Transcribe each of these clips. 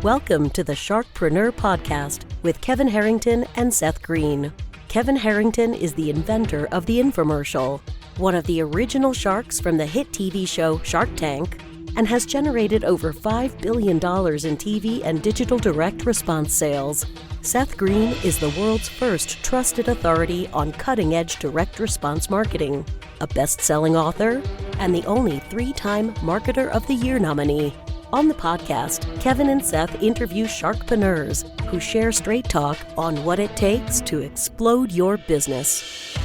Welcome to the Sharkpreneur podcast with Kevin Harrington and Seth Greene. Kevin Harrington is the inventor of the infomercial, one of the original sharks from the hit TV show Shark Tank, and has generated over $5 billion in TV and digital direct response sales. Seth Greene is the world's first trusted authority on cutting-edge direct response marketing, a best-selling author, and the only 3-time Marketer of the Year nominee. On the podcast, Kevin and Seth interview sharkpreneurs who share straight talk on what it takes to explode your business.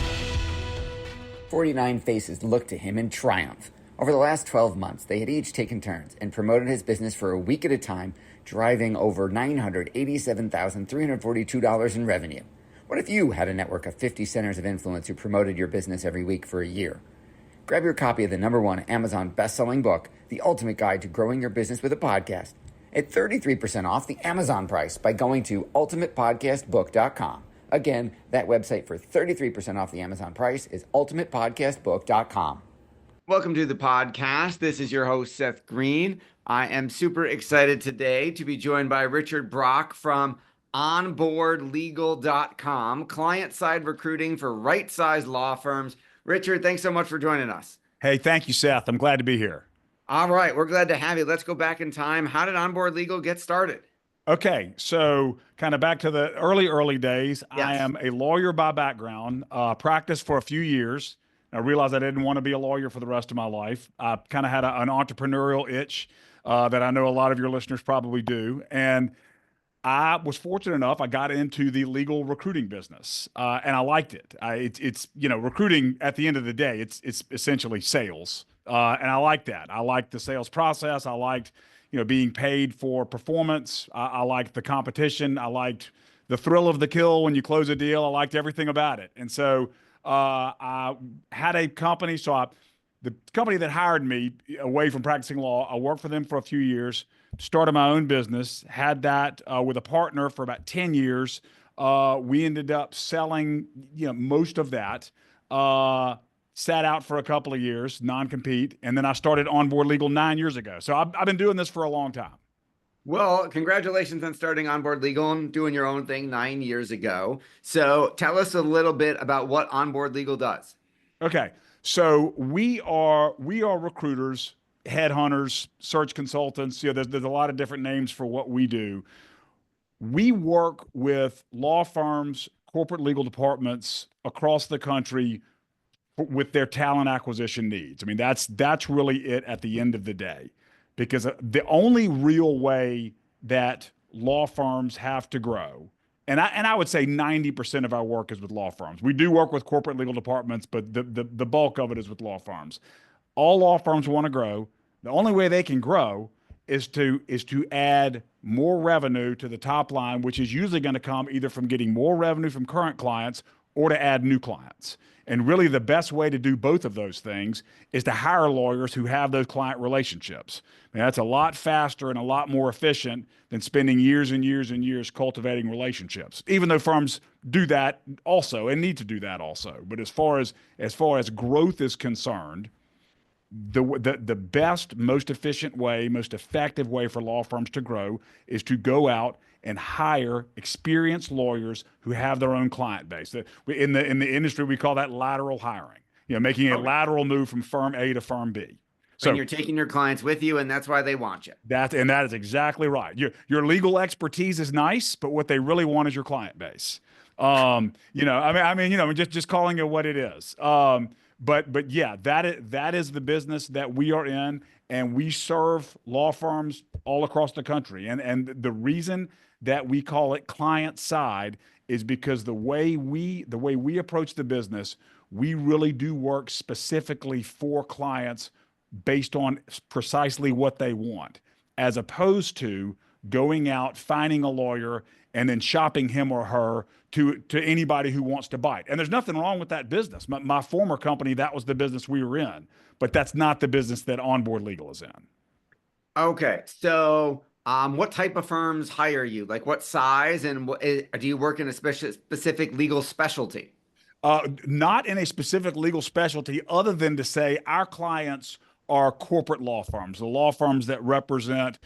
49 faces looked to him in triumph. Over the last 12 months, they had each taken turns and promoted his business for a week at a time, driving over $987,342 in revenue. What if you had a network of 50 centers of influence who promoted your business every week for a year? Grab your copy of the #1 Amazon best-selling book, The Ultimate Guide to Growing Your Business with a Podcast, at 33% off the Amazon price by going to ultimatepodcastbook.com. Again, that website for 33% off the Amazon price is ultimatepodcastbook.com. Welcome to the podcast. This is your host, Seth Greene. I am super excited today to be joined by Richard Brock from onboardlegal.com, client-side recruiting for right-sized law firms. Richard, thanks so much for joining us. Hey, thank you, Seth. I'm glad to be here. All right, we're glad to have you. Let's go back in time. How did Onboard Legal get started? Okay, so kind of back to the early days. Yes. I am a lawyer by background, practiced for a few years. I realized I didn't want to be a lawyer for the rest of my life. I kind of had an entrepreneurial itch that I know a lot of your listeners probably do. And I was fortunate enough, I got into the legal recruiting business, and I liked it. It's recruiting at the end of the day, it's essentially sales. And I like that. I liked the sales process. I liked, being paid for performance. I liked the competition. I liked the thrill of the kill when you close a deal. I liked everything about it. And so I had a company. The company that hired me away from practicing law, I worked for them for a few years, started my own business, had that with a partner for about 10 years. We ended up selling, most of that, sat out for a couple of years, non-compete. And then I started Onboard Legal 9 years ago. So I've been doing this for a long time. Well, congratulations on starting Onboard Legal and doing your own thing 9 years ago. So tell us a little bit about what Onboard Legal does. Okay. So we are recruiters, headhunters, search consultants. There's a lot of different names for what we do. We work with law firms, corporate legal departments across the country with their talent acquisition needs. I mean, that's really it at the end of the day, because the only real way that law firms have to grow, and I would say 90% of our work is with law firms. We do work with corporate legal departments, but the bulk of it is with law firms. All law firms want to grow. The only way they can grow is to add more revenue to the top line, which is usually going to come either from getting more revenue from current clients or to add new clients. And really the best way to do both of those things is to hire lawyers who have those client relationships. And that's a lot faster and a lot more efficient than spending years and years and years cultivating relationships, even though firms do that also and need to do that also. But as far as growth is concerned, the best, most efficient way, most effective way for law firms to grow is to go out and hire experienced lawyers who have their own client base. In the industry, we call that lateral hiring. Making a lateral move from firm A to firm B. So you're taking your clients with you, and that's why they want you. That is exactly right. Your legal expertise is nice, but what they really want is your client base. Just calling it what it is. But yeah, that is the business that we are in, and we serve law firms all across the country. And the reason that we call it client side is because the way we approach the business, we really do work specifically for clients based on precisely what they want, as opposed to going out, finding a lawyer, and then shopping him or her to anybody who wants to bite. And there's nothing wrong with that business. My former company, that was the business we were in, but that's not the business that Onboard Legal is in. Okay. So what type of firms hire you? Like what size, and do you work in a specific legal specialty? Not in a specific legal specialty, other than to say our clients are corporate law firms, the law firms that represent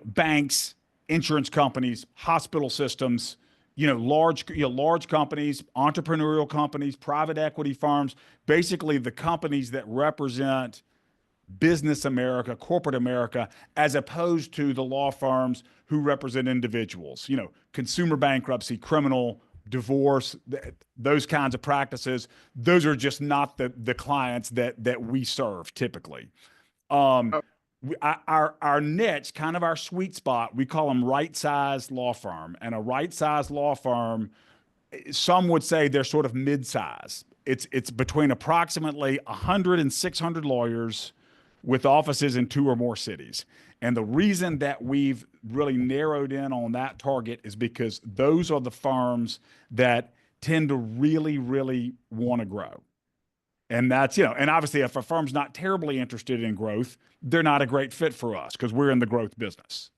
banks, insurance companies, hospital systems, large companies, entrepreneurial companies, private equity firms, basically the companies that represent business America, corporate America, as opposed to the law firms who represent individuals, consumer bankruptcy, criminal, divorce, those kinds of practices. Those are just not the clients that we serve typically. Our niche, kind of our sweet spot, we call them right-sized law firm. And a right-sized law firm, some would say they're sort of mid-size. It's between approximately 100 and 600 lawyers with offices in 2 or more cities. And the reason that we've really narrowed in on that target is because those are the firms that tend to really, really want to grow. And that's, and obviously if a firm's not terribly interested in growth, they're not a great fit for us because we're in the growth business.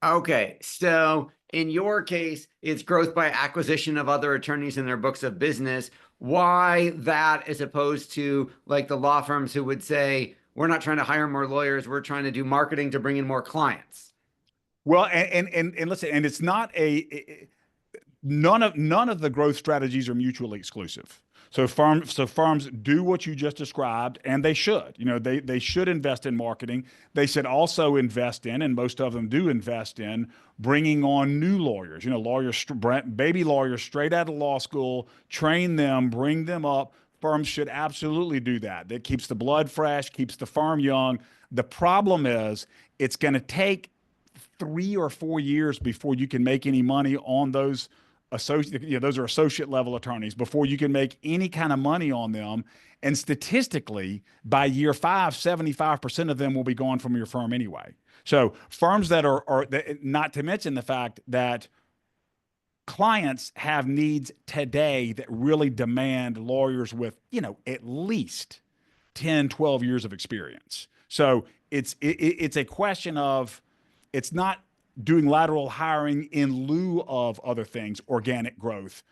Okay. So in your case, it's growth by acquisition of other attorneys in their books of business. Why that as opposed to like the law firms who would say, we're not trying to hire more lawyers, we're trying to do marketing to bring in more clients? Well, and listen, and it's not none of the growth strategies are mutually exclusive. So firms do what you just described, and they should. They should invest in marketing. They should also invest in, and most of them do invest in, bringing on new lawyers. Baby lawyers straight out of law school, train them, bring them up. Firms should absolutely do that. That keeps the blood fresh, keeps the firm young. The problem is it's going to take 3 or 4 years before you can make any money on those associate, those are associate level attorneys, before you can make any kind of money on them. And statistically, by year 5, 75% of them will be gone from your firm anyway. So firms that are not to mention the fact that clients have needs today that really demand lawyers with, at least 10, 12 years of experience. So it's a question of, it's not doing lateral hiring in lieu of other things, organic growth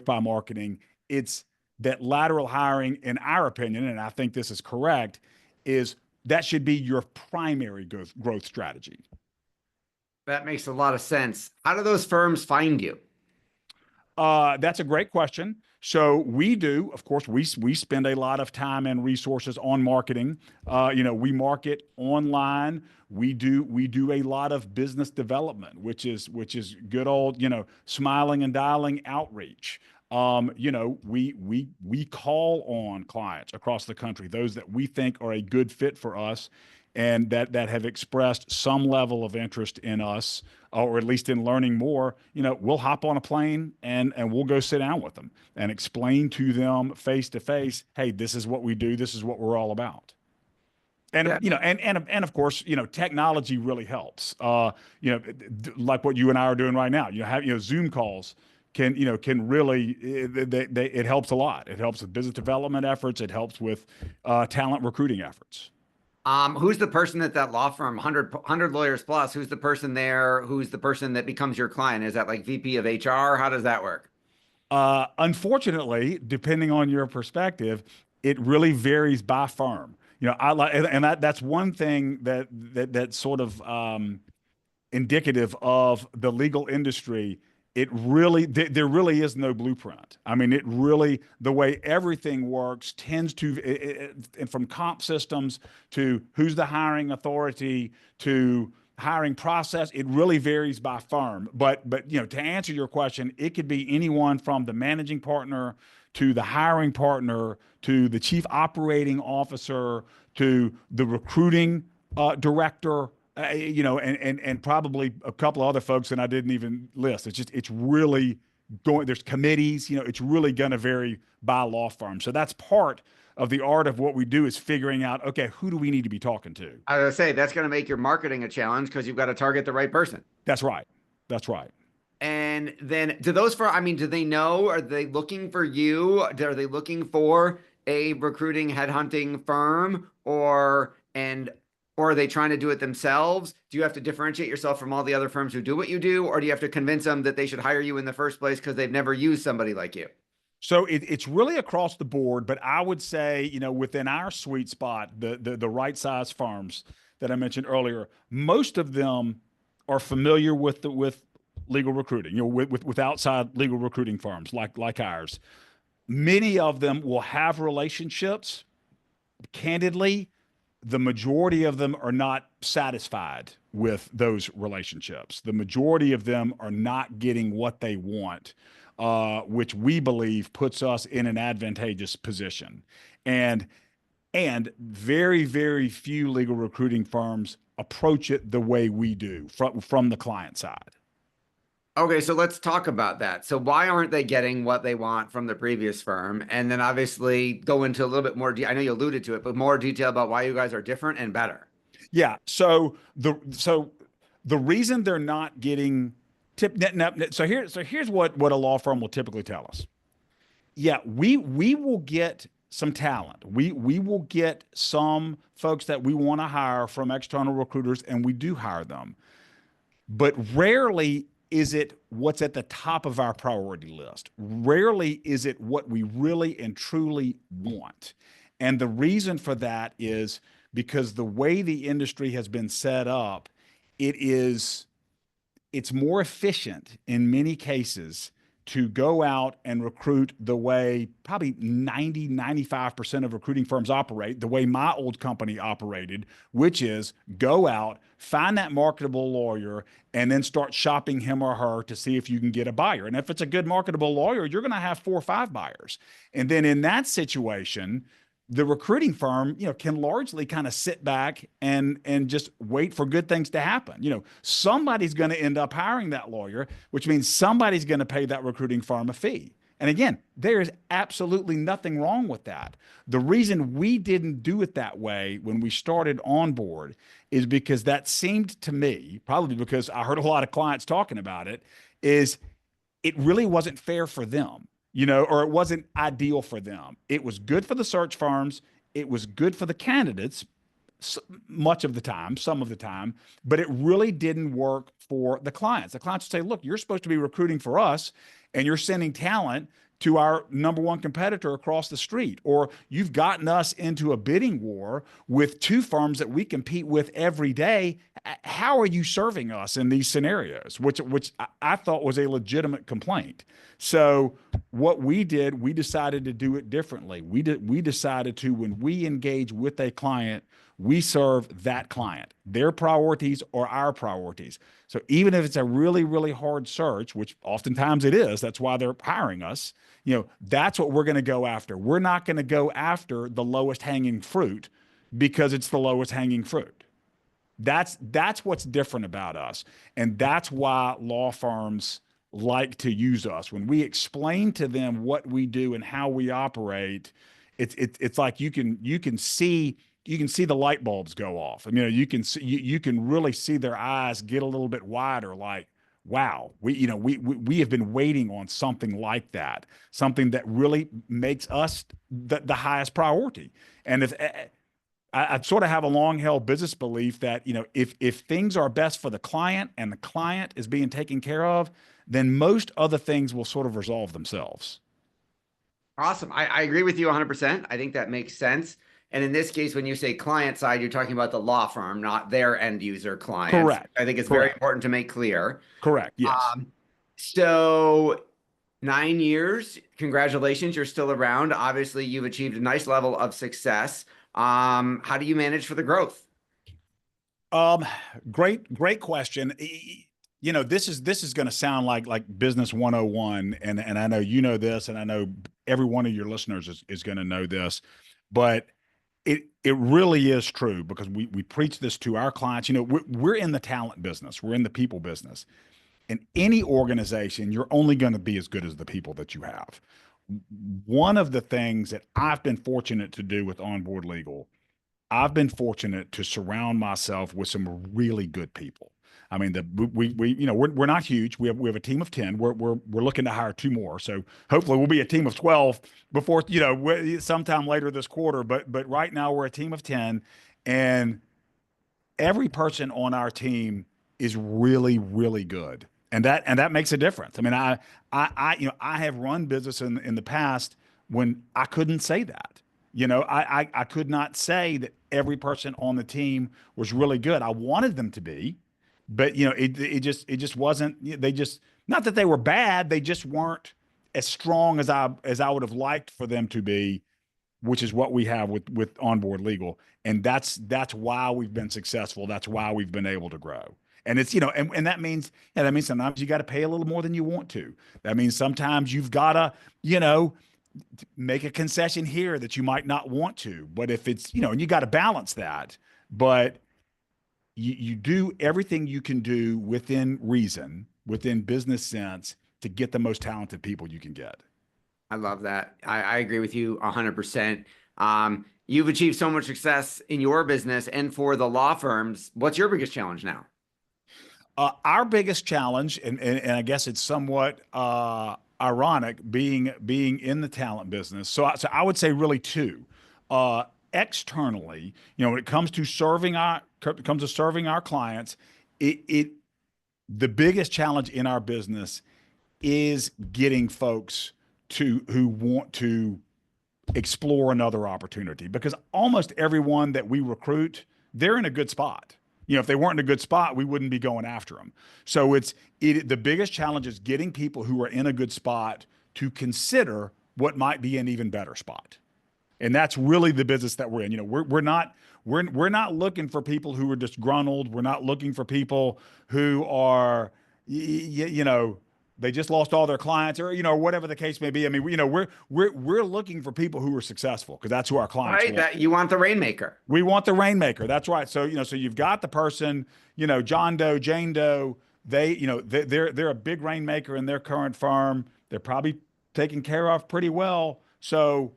by marketing. It's that lateral hiring, in our opinion, and I think this is correct, is that should be your primary growth strategy. That makes a lot of sense. How do those firms find you? That's a great question. So we do, of course, we spend a lot of time and resources on marketing. We market online. We do a lot of business development, which is good old, smiling and dialing outreach. We call on clients across the country, those that we think are a good fit for us, and that have expressed some level of interest in us, or at least in learning more. We'll hop on a plane and we'll go sit down with them and explain to them face to face, hey, this is what we do, this is what we're all about. And and of course, technology really helps. Like what you and I are doing right now. Zoom calls can really, it helps a lot. It helps with business development efforts. It helps with talent recruiting efforts. Who's the person at that law firm, 100 lawyers plus? Who's the person there? Who's the person that becomes your client? Is that like VP of HR? How does that work? Unfortunately, depending on your perspective, it really varies by firm. I like, and that's one thing that's sort of indicative of the legal industry. It really, there really is no blueprint. I mean, it really, the way everything works tends to, from comp systems to who's the hiring authority to hiring process, it really varies by firm. But to answer your question, it could be anyone from the managing partner to the hiring partner to the chief operating officer to the recruiting director. And probably a couple of other folks that I didn't even list. It's really going, there's committees, it's really going to vary by law firm. So that's part of the art of what we do, is figuring out, okay, who do we need to be talking to? I was going to say, that's going to make your marketing a challenge because you've got to target the right person. That's right. That's right. And then do they know, are they looking for you? Are they looking for a recruiting headhunting firm, or are they trying to do it themselves? Do you have to differentiate yourself from all the other firms who do what you do? Or do you have to convince them that they should hire you in the first place because they've never used somebody like you? So it's really across the board, but I would say, within our sweet spot, the right size firms that I mentioned earlier, most of them are familiar with legal recruiting, with outside legal recruiting firms like ours. Many of them will have relationships. Candidly, the majority of them are not satisfied with those relationships. The majority of them are not getting what they want, which we believe puts us in an advantageous position. And very, very few legal recruiting firms approach it the way we do from the client side. Okay, so let's talk about that. So why aren't they getting what they want from the previous firm? And then obviously go into a little bit more, I know you alluded to it, but more detail about why you guys are different and better. Yeah. So the reason they're not getting here's what a law firm will typically tell us. Yeah, we will get some talent. We will get some folks that we want to hire from external recruiters, and we do hire them. But rarely is it what's at the top of our priority list. Rarely is it what we really and truly want. And the reason for that is because the way the industry has been set up, it is it's more efficient in many cases to go out and recruit the way probably 95% of recruiting firms operate, the way my old company operated, which is go out, find that marketable lawyer, and then start shopping him or her to see if you can get a buyer. And if it's a good marketable lawyer, you're going to have 4 or 5 buyers. And then in that situation, the recruiting firm, can largely kind of sit back and just wait for good things to happen. Somebody's going to end up hiring that lawyer, which means somebody's going to pay that recruiting firm a fee. And again, there is absolutely nothing wrong with that. The reason we didn't do it that way when we started on board is because that seemed to me, probably because I heard a lot of clients talking about it, is it really wasn't fair for them, or it wasn't ideal for them. It was good for the search firms. It was good for the candidates much of the time, some of the time, but it really didn't work for the clients. The clients would say, look, you're supposed to be recruiting for us and you're sending talent to our number one competitor across the street, or you've gotten us into a bidding war with 2 firms that we compete with every day. How are you serving us in these scenarios? Which I thought was a legitimate complaint. So what we did, we decided to do it differently. We decided to, when we engage with a client, we serve that client. Their priorities are our priorities. So even if it's a really, really hard search, which oftentimes it is, that's why they're hiring us, that's what we're going to go after. We're not going to go after the lowest hanging fruit because it's the lowest hanging fruit. That's what's different about us. And that's why law firms like to use us. When we explain to them what we do and how we operate, it's like you can see the light bulbs go off. I mean, you can really see their eyes get a little bit wider, like, wow, we have been waiting on something like that, something that really makes us the highest priority. And if I sort of have a long held business belief that, if things are best for the client and the client is being taken care of, then most other things will sort of resolve themselves. Awesome. I agree with you 100%. I think that makes sense. And in this case, when you say client side, you're talking about the law firm, not their end user clients. Correct. I think it's very important to make clear. Correct. Yes. So 9 years, congratulations. You're still around. Obviously, you've achieved a nice level of success. How do you manage for the growth? Great question. This is going to sound like business 101, and I know you know this, and I know every one of your listeners is going to know this, but it really is true, because we preach this to our clients. We're in the talent business. We're in the people business. In any organization, you're only going to be as good as the people that you have. One of the things that I've been fortunate to do with Onboard Legal, I've been fortunate to surround myself with some really good people. I mean, we're not huge. We have a team of 10. We're looking to hire 2 more. So hopefully we'll be a team of 12 before, sometime later this quarter. But right now we're a team of 10, and every person on our team is really, really good. And that makes a difference. I mean, I have run business in the past when I couldn't say that. I could not say that every person on the team was really good. I wanted them to be, but it just wasn't. They just, not that they were bad, they just weren't as strong as I would have liked for them to be, which is what we have with Onboard Legal, and that's why we've been successful. That's why we've been able to grow. And it's, and that means sometimes you got to pay a little more than you want to. That means sometimes you've got to, make a concession here that you might not want to. But if it's, and you got to balance that. But you do everything you can do within reason, within business sense, to get the most talented people you can get. I love that. I agree with you 100%. You've achieved so much success in your business and for the law firms. What's your biggest challenge now? Our biggest challenge, and I guess it's somewhat ironic, being in the talent business. So I would say really two. Externally, when it comes to serving our clients, the biggest challenge in our business is getting folks who want to explore another opportunity, because almost everyone that we recruit, they're in a good spot. If they weren't in a good spot, we wouldn't be going after them. So the biggest challenge is getting people who are in a good spot to consider what might be an even better spot. And that's really the business that we're in. We're not looking for people who are disgruntled. We're not looking for people who are, they just lost all their clients, or whatever the case may be. I mean, we're looking for people who are successful, because that's who our clients want. That you want the rainmaker. We want the rainmaker. That's right. So so you've got the person, John Doe, Jane Doe. They're a big rainmaker in their current firm. They're probably taken care of pretty well. So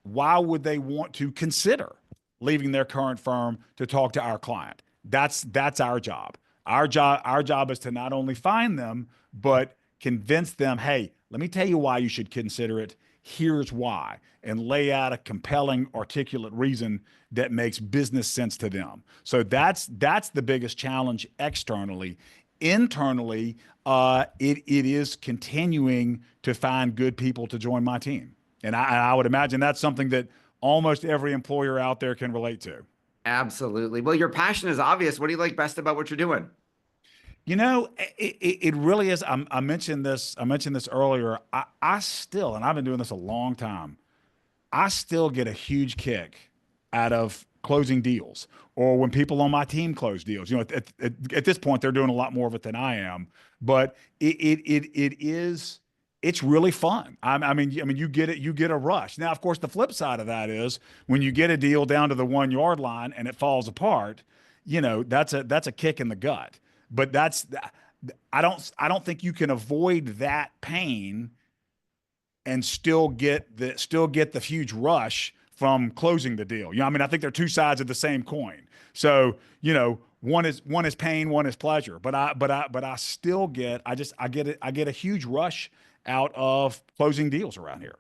why would they want to consider leaving their current firm to talk to our client? That's our job. Our job is to not only find them, but convince them, hey, let me tell you why you should consider it. Here's why, and lay out a compelling, articulate reason that makes business sense to them. So that's the biggest challenge externally. Internally, it is continuing to find good people to join my team. And I would imagine that's something that almost every employer out there can relate to. Absolutely. Well, your passion is obvious. What do you like best about what you're doing? It really is. I mentioned this earlier. I still, and I've been doing this a long time, I still get a huge kick out of closing deals, or when people on my team close deals. At this point, they're doing a lot more of it than I am, but it's really fun. I mean, you get a rush. Now, of course, the flip side of that is when you get a deal down to the 1 yard line and it falls apart, that's a kick in the gut. But I don't think you can avoid that pain and still get the huge rush from closing the deal. I think they're two sides of the same coin. So, one is pain, one is pleasure. But I still get a huge rush out of closing deals around here.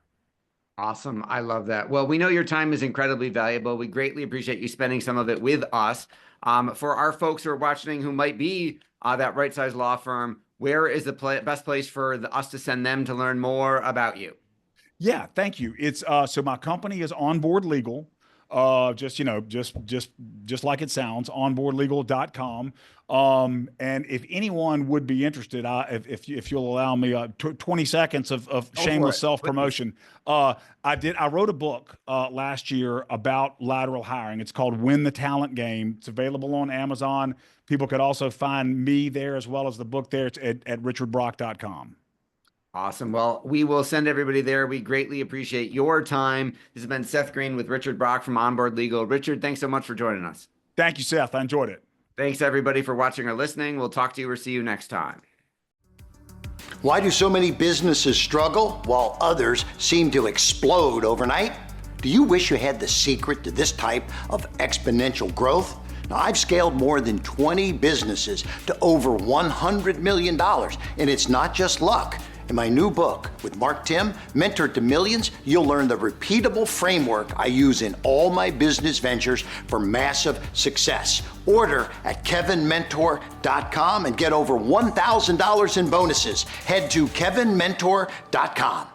Awesome. I love that. Well, we know your time is incredibly valuable. We greatly appreciate you spending some of it with us. For our folks who are watching who might be that right size law firm, where is the best place for us to send them to learn more about you? Yeah, thank you. It's so my company is Onboard Legal. Just like it sounds, onboardlegal.com. And if anyone would be interested, if you'll allow me 20 seconds of shameless self-promotion. I wrote a book last year about lateral hiring. It's called Win the Talent Game. It's available on Amazon. People could also find me there as well as the book there. It's at richardbrock.com. Awesome. Well, we will send everybody there. We greatly appreciate your time. This has been Seth Greene with Richard Brock from Onboard Legal. Richard, thanks so much for joining us. Thank you, Seth. I enjoyed it. Thanks, everybody, for watching or listening. We'll talk to you or see you next time. Why do so many businesses struggle while others seem to explode overnight? Do you wish you had the secret to this type of exponential growth? Now, I've scaled more than 20 businesses to over $100 million, and it's not just luck. In my new book with Mark Tim, Mentor to Millions, you'll learn the repeatable framework I use in all my business ventures for massive success. Order at kevinmentor.com and get over $1,000 in bonuses. Head to kevinmentor.com.